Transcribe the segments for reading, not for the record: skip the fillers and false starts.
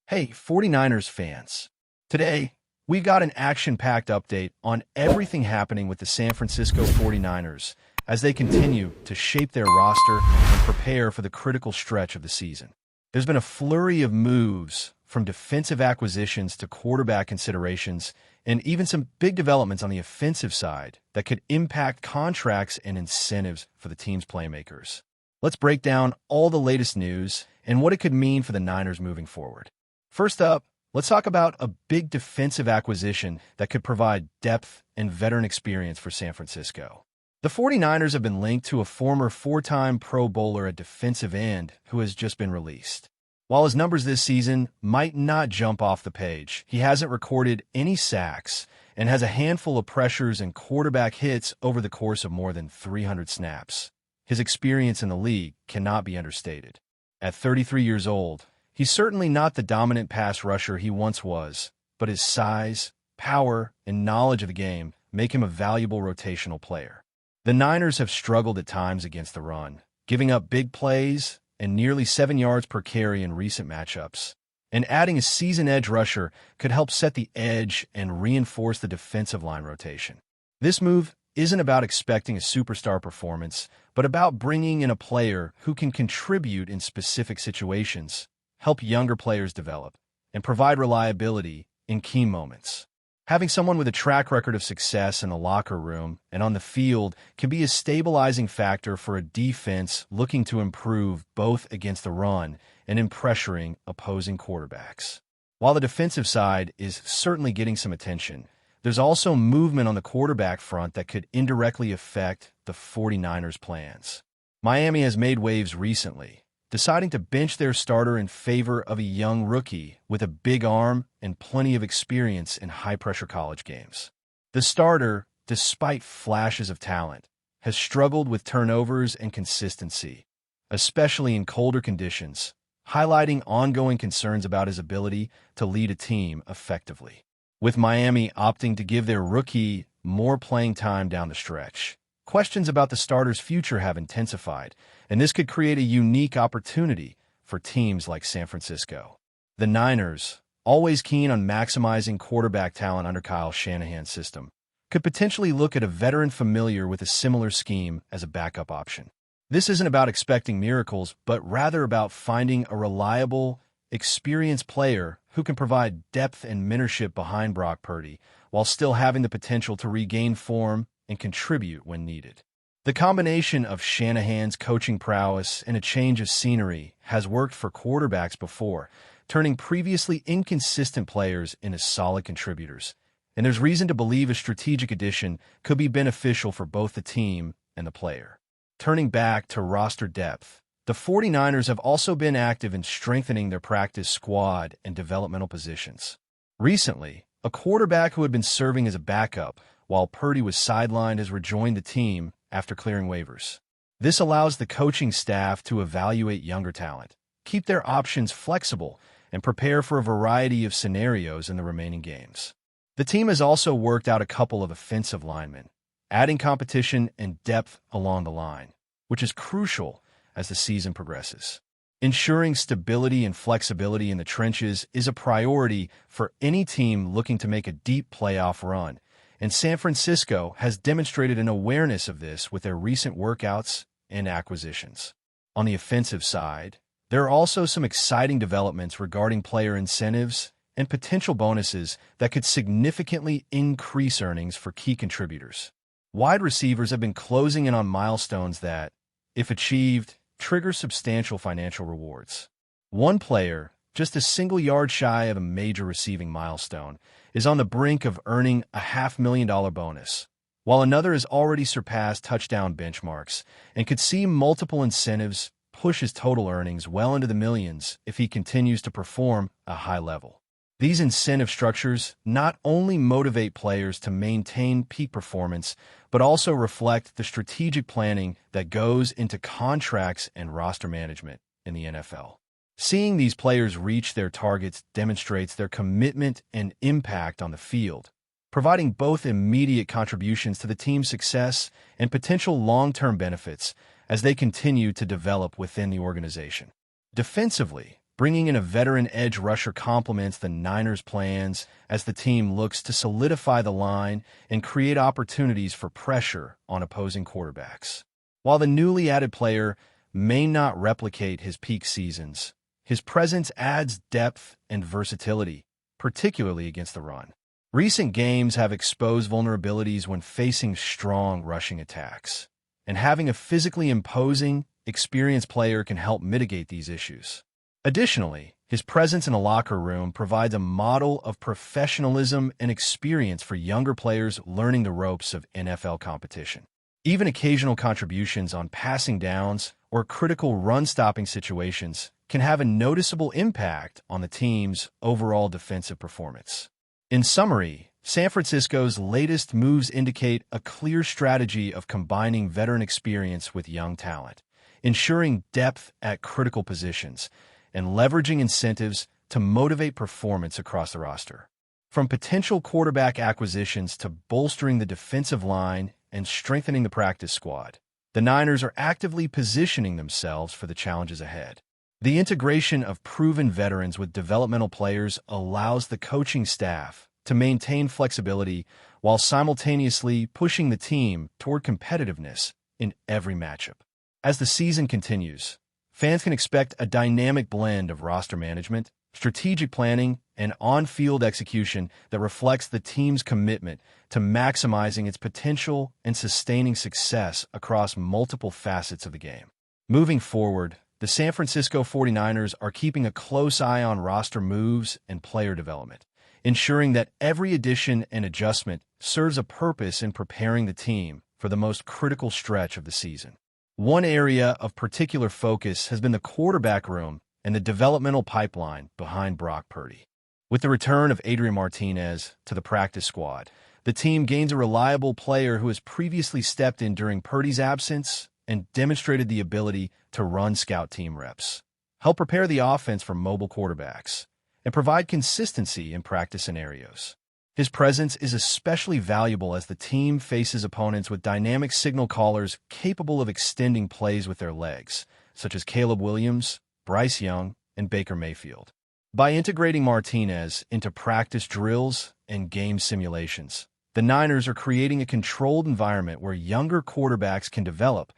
Hey, 49ers fans. Today, we've got an action-packed update on everything happening with the San Francisco 49ers as they continue to shape their roster and prepare for the critical stretch of the season. There's been a flurry of moves from defensive acquisitions to quarterback considerations and even some big developments on the offensive side that could impact contracts and incentives for the team's playmakers. Let's break down all the latest news and what it could mean for the Niners moving forward. First up, let's talk about a big defensive acquisition that could provide depth and veteran experience for San Francisco. The 49ers have been linked to a former four-time Pro Bowler at defensive end who has just been released. While his numbers this season might not jump off the page, he hasn't recorded any sacks and has a handful of pressures and quarterback hits over the course of more than 300 snaps. His experience in the league cannot be understated. At 33 years old, he's certainly not the dominant pass rusher he once was, but his size, power, and knowledge of the game make him a valuable rotational player. The Niners have struggled at times against the run, giving up big plays and nearly 7 yards per carry in recent matchups. And adding a seasoned edge rusher could help set the edge and reinforce the defensive line rotation. This move isn't about expecting a superstar performance, but about bringing in a player who can contribute in specific situations, help younger players develop, and provide reliability in key moments. Having someone with a track record of success in the locker room and on the field can be a stabilizing factor for a defense looking to improve both against the run and in pressuring opposing quarterbacks. While the defensive side is certainly getting some attention, there's also movement on the quarterback front that could indirectly affect the 49ers' plans. Miami has made waves recently, deciding to bench their starter in favor of a young rookie with a big arm and plenty of experience in high-pressure college games. The starter, despite flashes of talent, has struggled with turnovers and consistency, especially in colder conditions, highlighting ongoing concerns about his ability to lead a team effectively. With Miami opting to give their rookie more playing time down the stretch, questions about the starter's future have intensified, and this could create a unique opportunity for teams like San Francisco. The Niners, always keen on maximizing quarterback talent under Kyle Shanahan's system, could potentially look at a veteran familiar with a similar scheme as a backup option. This isn't about expecting miracles, but rather about finding a reliable, experienced player who can provide depth and mentorship behind Brock Purdy while still having the potential to regain form and contribute when needed. The combination of Shanahan's coaching prowess and a change of scenery has worked for quarterbacks before, turning previously inconsistent players into solid contributors. And there's reason to believe a strategic addition could be beneficial for both the team and the player. Turning back to roster depth, the 49ers have also been active in strengthening their practice squad and developmental positions. Recently, a quarterback who had been serving as a backup while Purdy was sidelined has rejoined the team after clearing waivers. This allows the coaching staff to evaluate younger talent, keep their options flexible, and prepare for a variety of scenarios in the remaining games. The team has also worked out a couple of offensive linemen, adding competition and depth along the line, which is crucial as the season progresses. Ensuring stability and flexibility in the trenches is a priority for any team looking to make a deep playoff run, and San Francisco has demonstrated an awareness of this with their recent workouts and acquisitions. On the offensive side, there are also some exciting developments regarding player incentives and potential bonuses that could significantly increase earnings for key contributors. Wide receivers have been closing in on milestones that, if achieved, trigger substantial financial rewards. One player, just a single yard shy of a major receiving milestone, is on the brink of earning a $500,000 bonus, while another has already surpassed touchdown benchmarks and could see multiple incentives push his total earnings well into the millions if he continues to perform at a high level. These incentive structures not only motivate players to maintain peak performance, but also reflect the strategic planning that goes into contracts and roster management in the NFL. Seeing these players reach their targets demonstrates their commitment and impact on the field, providing both immediate contributions to the team's success and potential long-term benefits as they continue to develop within the organization. Defensively, Bringing in a veteran edge rusher complements the Niners' plans as the team looks to solidify the line and create opportunities for pressure on opposing quarterbacks. While the newly added player may not replicate his peak seasons, his presence adds depth and versatility, particularly against the run. Recent games have exposed vulnerabilities when facing strong rushing attacks, and having a physically imposing, experienced player can help mitigate these issues. Additionally, his presence in a locker room provides a model of professionalism and experience for younger players learning the ropes of NFL competition. Even occasional contributions on passing downs or critical run-stopping situations can have a noticeable impact on the team's overall defensive performance. In summary, San Francisco's latest moves indicate a clear strategy of combining veteran experience with young talent, ensuring depth at critical positions, and leveraging incentives to motivate performance across the roster. From potential quarterback acquisitions to bolstering the defensive line and strengthening the practice squad, the Niners are actively positioning themselves for the challenges ahead. The integration of proven veterans with developmental players allows the coaching staff to maintain flexibility while simultaneously pushing the team toward competitiveness in every matchup. As the season continues, fans can expect a dynamic blend of roster management, strategic planning, and on-field execution that reflects the team's commitment to maximizing its potential and sustaining success across multiple facets of the game. Moving forward, the San Francisco 49ers are keeping a close eye on roster moves and player development, ensuring that every addition and adjustment serves a purpose in preparing the team for the most critical stretch of the season. One area of particular focus has been the quarterback room and the developmental pipeline behind Brock Purdy. With the return of Adrian Martinez to the practice squad, the team gains a reliable player who has previously stepped in during Purdy's absence and demonstrated the ability to run scout team reps, help prepare the offense for mobile quarterbacks, and provide consistency in practice scenarios. His presence is especially valuable as the team faces opponents with dynamic signal callers capable of extending plays with their legs, such as Caleb Williams, Bryce Young, and Baker Mayfield. By integrating Martinez into practice drills and game simulations, the Niners are creating a controlled environment where younger quarterbacks can develop,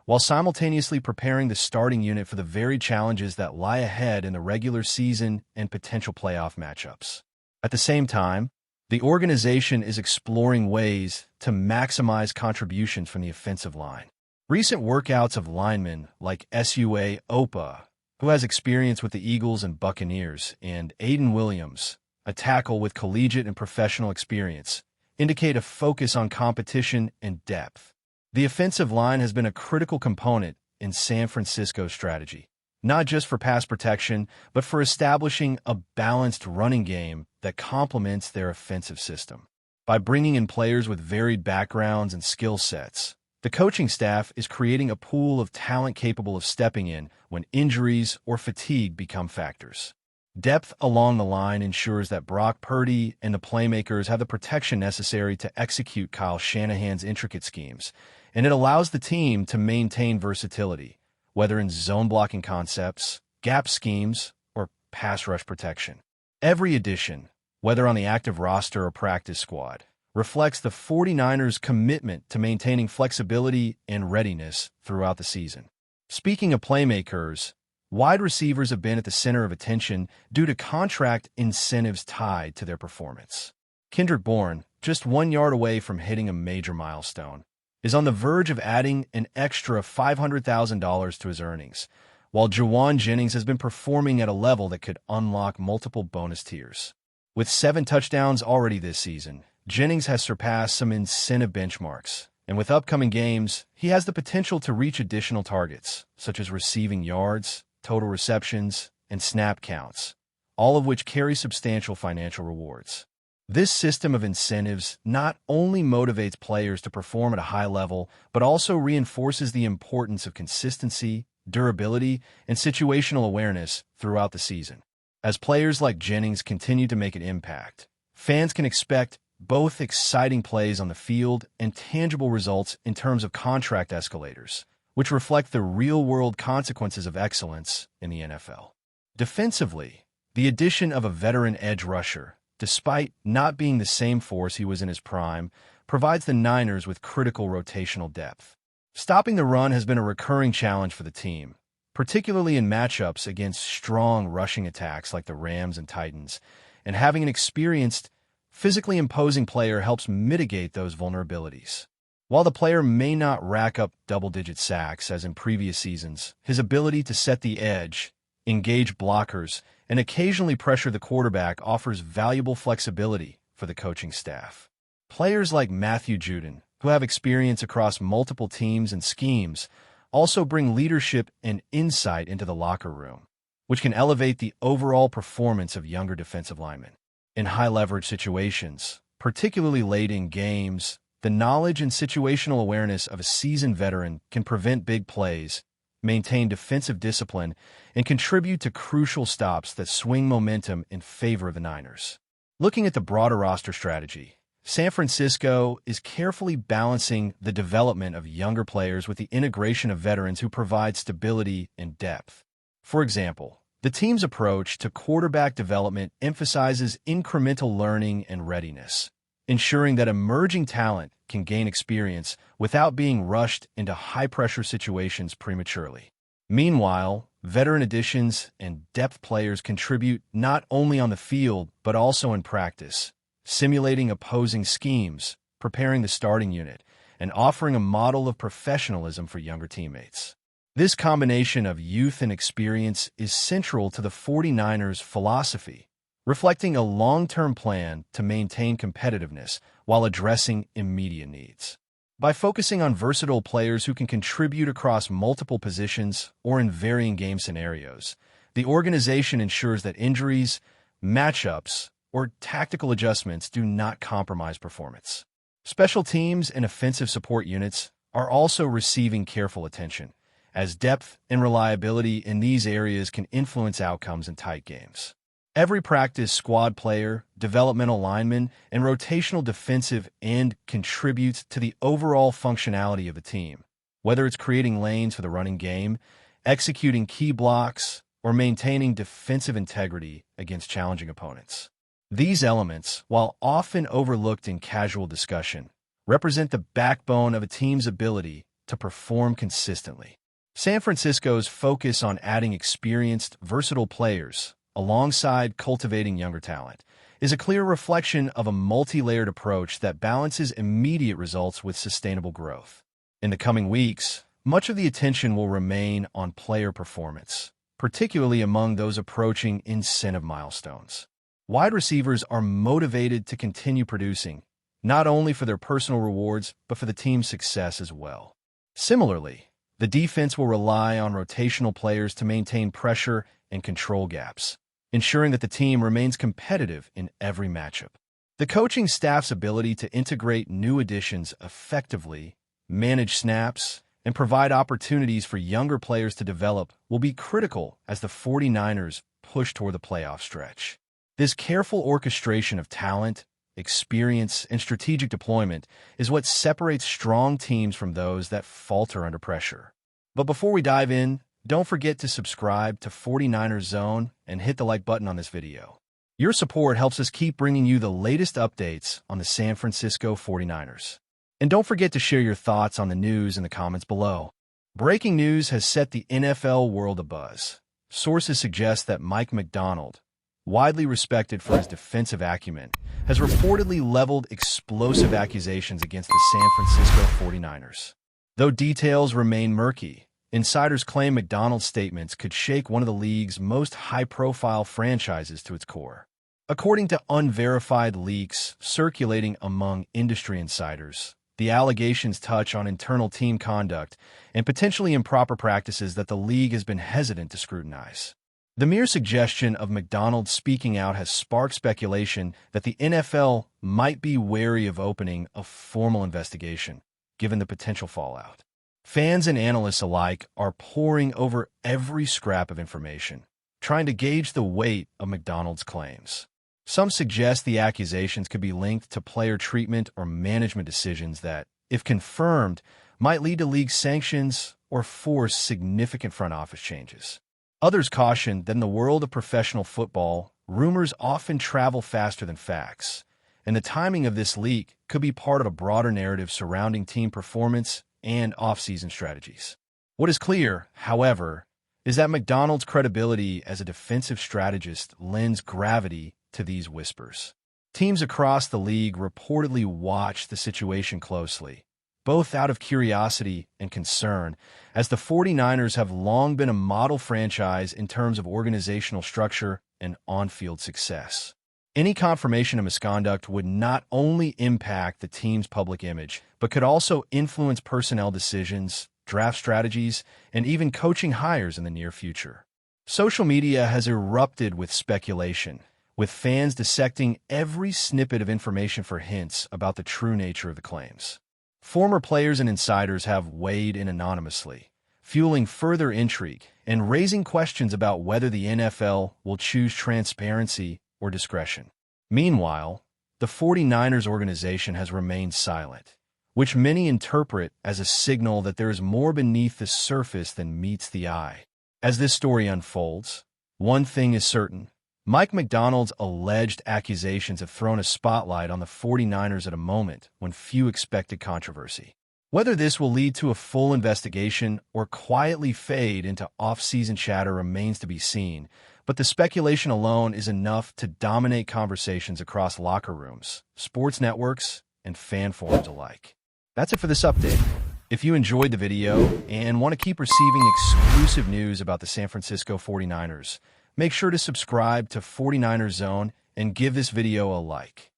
while simultaneously preparing the starting unit for the varied challenges that lie ahead in the regular season and potential playoff matchups. At the same time, the organization is exploring ways to maximize contributions from the offensive line. Recent workouts of linemen like Sua Opa, who has experience with the Eagles and Buccaneers, and Aiden Williams, a tackle with collegiate and professional experience, indicate a focus on competition and depth. The offensive line has been a critical component in San Francisco's strategy, not just for pass protection, but for establishing a balanced running game that complements their offensive system. By bringing in players with varied backgrounds and skill sets, the coaching staff is creating a pool of talent capable of stepping in when injuries or fatigue become factors. Depth along the line ensures that Brock Purdy and the playmakers have the protection necessary to execute Kyle Shanahan's intricate schemes, and it allows the team to maintain versatility, whether in zone blocking concepts, gap schemes, or pass rush protection. Every addition, whether on the active roster or practice squad, reflects the 49ers' commitment to maintaining flexibility and readiness throughout the season. Speaking of playmakers, wide receivers have been at the center of attention due to contract incentives tied to their performance. Kendrick Bourne, just 1 yard away from hitting a major milestone, is on the verge of adding an extra $500,000 to his earnings, while Jawan Jennings has been performing at a level that could unlock multiple bonus tiers. With 7 touchdowns already this season, Jennings has surpassed some incentive benchmarks, and with upcoming games, he has the potential to reach additional targets, such as receiving yards, total receptions, and snap counts, all of which carry substantial financial rewards. This system of incentives not only motivates players to perform at a high level, but also reinforces the importance of consistency, durability, and situational awareness throughout the season. As players like Jennings continue to make an impact, fans can expect both exciting plays on the field and tangible results in terms of contract escalators, which reflect the real-world consequences of excellence in the NFL. Defensively, the addition of a veteran edge rusher, despite not being the same force he was in his prime, provides the Niners with critical rotational depth. Stopping the run has been a recurring challenge for the team, particularly in matchups against strong rushing attacks like the Rams and Titans, and having an experienced, physically imposing player helps mitigate those vulnerabilities. While the player may not rack up double-digit sacks as in previous seasons, his ability to set the edge, engage blockers, and occasionally pressure the quarterback offers valuable flexibility for the coaching staff. Players like Matthew Judon, who have experience across multiple teams and schemes, also bring leadership and insight into the locker room, which can elevate the overall performance of younger defensive linemen. In high-leverage situations, particularly late in games, the knowledge and situational awareness of a seasoned veteran can prevent big plays, maintain defensive discipline, and contribute to crucial stops that swing momentum in favor of the Niners. Looking at the broader roster strategy, San Francisco is carefully balancing the development of younger players with the integration of veterans who provide stability and depth. For example, the team's approach to quarterback development emphasizes incremental learning and readiness, ensuring that emerging talent can gain experience without being rushed into high-pressure situations prematurely. Meanwhile, veteran additions and depth players contribute not only on the field but also in practice, simulating opposing schemes, preparing the starting unit, and offering a model of professionalism for younger teammates. This combination of youth and experience is central to the 49ers' philosophy, reflecting a long-term plan to maintain competitiveness while addressing immediate needs. By focusing on versatile players who can contribute across multiple positions or in varying game scenarios, the organization ensures that injuries, matchups, or tactical adjustments do not compromise performance. Special teams and offensive support units are also receiving careful attention, as depth and reliability in these areas can influence outcomes in tight games. Every practice squad player, developmental lineman, and rotational defensive end contributes to the overall functionality of the team, whether it's creating lanes for the running game, executing key blocks, or maintaining defensive integrity against challenging opponents. These elements, while often overlooked in casual discussion, represent the backbone of a team's ability to perform consistently. San Francisco's focus on adding experienced, versatile players alongside cultivating younger talent is a clear reflection of a multi-layered approach that balances immediate results with sustainable growth. In the coming weeks, much of the attention will remain on player performance, particularly among those approaching incentive milestones. Wide receivers are motivated to continue producing, not only for their personal rewards, but for the team's success as well. Similarly, the defense will rely on rotational players to maintain pressure and control gaps, ensuring that the team remains competitive in every matchup. The coaching staff's ability to integrate new additions effectively, manage snaps, and provide opportunities for younger players to develop will be critical as the 49ers push toward the playoff stretch. This careful orchestration of talent, experience, and strategic deployment is what separates strong teams from those that falter under pressure. But before we dive in, don't forget to subscribe to 49ers Zone and hit the like button on this video. Your support helps us keep bringing you the latest updates on the San Francisco 49ers. And don't forget to share your thoughts on the news in the comments below. Breaking news has set the NFL world abuzz. Sources suggest that Mike MacDonald, widely respected for his defensive acumen, has reportedly leveled explosive accusations against the San Francisco 49ers. Though details remain murky, insiders claim MacDonald's statements could shake one of the league's most high-profile franchises to its core. According to unverified leaks circulating among industry insiders, the allegations touch on internal team conduct and potentially improper practices that the league has been hesitant to scrutinize. The mere suggestion of MacDonald speaking out has sparked speculation that the NFL might be wary of opening a formal investigation, given the potential fallout. Fans and analysts alike are poring over every scrap of information, trying to gauge the weight of MacDonald's claims. Some suggest the accusations could be linked to player treatment or management decisions that, if confirmed, might lead to league sanctions or force significant front office changes. Others cautioned that in the world of professional football, rumors often travel faster than facts, and the timing of this leak could be part of a broader narrative surrounding team performance and off-season strategies. What is clear, however, is that McDonald's credibility as a defensive strategist lends gravity to these whispers. Teams across the league reportedly watch the situation closely, both out of curiosity and concern, as the 49ers have long been a model franchise in terms of organizational structure and on-field success. Any confirmation of misconduct would not only impact the team's public image, but could also influence personnel decisions, draft strategies, and even coaching hires in the near future. Social media has erupted with speculation, with fans dissecting every snippet of information for hints about the true nature of the claims. Former players and insiders have weighed in anonymously, fueling further intrigue and raising questions about whether the NFL will choose transparency or discretion. Meanwhile, the 49ers organization has remained silent, which many interpret as a signal that there is more beneath the surface than meets the eye. As this story unfolds, one thing is certain: Mike McDonald's alleged accusations have thrown a spotlight on the 49ers at a moment when few expected controversy. Whether this will lead to a full investigation or quietly fade into off-season chatter remains to be seen, but the speculation alone is enough to dominate conversations across locker rooms, sports networks, and fan forums alike. That's it for this update. If you enjoyed the video and want to keep receiving exclusive news about the San Francisco 49ers, make sure to subscribe to 49ers Zone and give this video a like.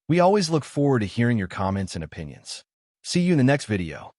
We always look forward to hearing your comments and opinions. See you in the next video.